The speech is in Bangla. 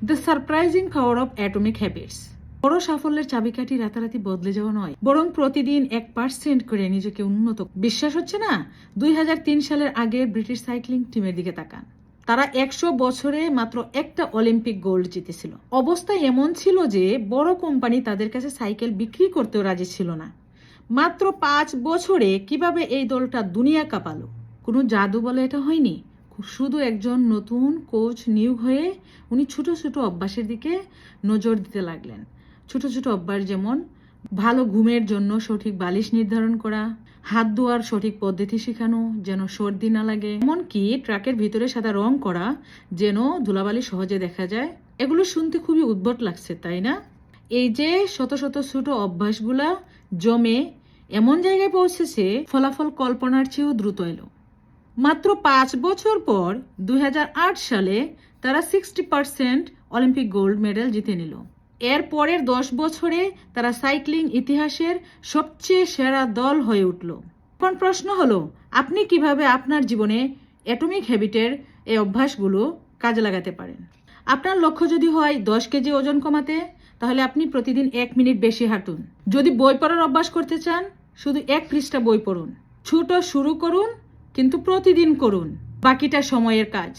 The surprising power of atomic habits. বড় সাফল্যের চাবিকাঠি রাতারাতি বদলে যাওয়া নয়, বরং প্রতিদিন 1% করে নিজেকে উন্নত। বিশ্বাস হচ্ছে না? 2003 সালের আগে ব্রিটিশ সাইক্লিং টিমের দিকে তাকান। তারা 100 বছরে মাত্র একটা অলিম্পিক গোল্ড জিতেছিল। অবস্থা এমন ছিল যে বড় কোম্পানি তাদের কাছে সাইকেল বিক্রি করতেও রাজি ছিল না। মাত্র 5 বছরে কিভাবে এই দলটা দুনিয়া কাঁপালো? কোনো জাদু বলে এটা হয়নি, শুধু একজন নতুন কোচ নিয়োগ হয়ে উনি ছোট ছোট অভ্যাসের দিকে নজর দিতে লাগলেন। ছোট ছোট অভ্যাস যেমন ভালো ঘুমের জন্য সঠিক বালিশ নির্ধারণ করা, হাত ধোয়ার সঠিক পদ্ধতি শেখানো যেন সর্দি না লাগে, এমনকি ট্রাকের ভিতরে সাদা রং করা যেন ধুলাবালি সহজে দেখা যায়। এগুলো শুনতে খুবই উদ্ভট লাগছে, তাই না? এই যে শত শত ছোট অভ্যাসগুলা জমে এমন জায়গায় পৌঁছেছে, ফলাফল কল্পনার চেয়েও দ্রুত এলো। মাত্র 5 বছর পর 2008 সালে তারা 60% অলিম্পিক গোল্ড মেডেল জিতে নিল। এর পরের 10 বছরে তারা সাইক্লিং ইতিহাসের সবচেয়ে সেরা দল হয়ে উঠল। এখন প্রশ্ন হলো, আপনি কিভাবে আপনার জীবনে অ্যাটমিক হ্যাবিটের এই অভ্যাসগুলো কাজে লাগাতে পারেন? আপনার লক্ষ্য যদি হয় 10 কেজি ওজন কমাতে, তাহলে আপনি প্রতিদিন 1 মিনিট বেশি হাঁটুন। যদি বই পড়ার অভ্যাস করতে চান, শুধু 1 পৃষ্ঠা বই পড়ুন। ছোট শুরু করুন, কিন্তু প্রতিদিন করুন, বাকিটা সময়ের কাজ।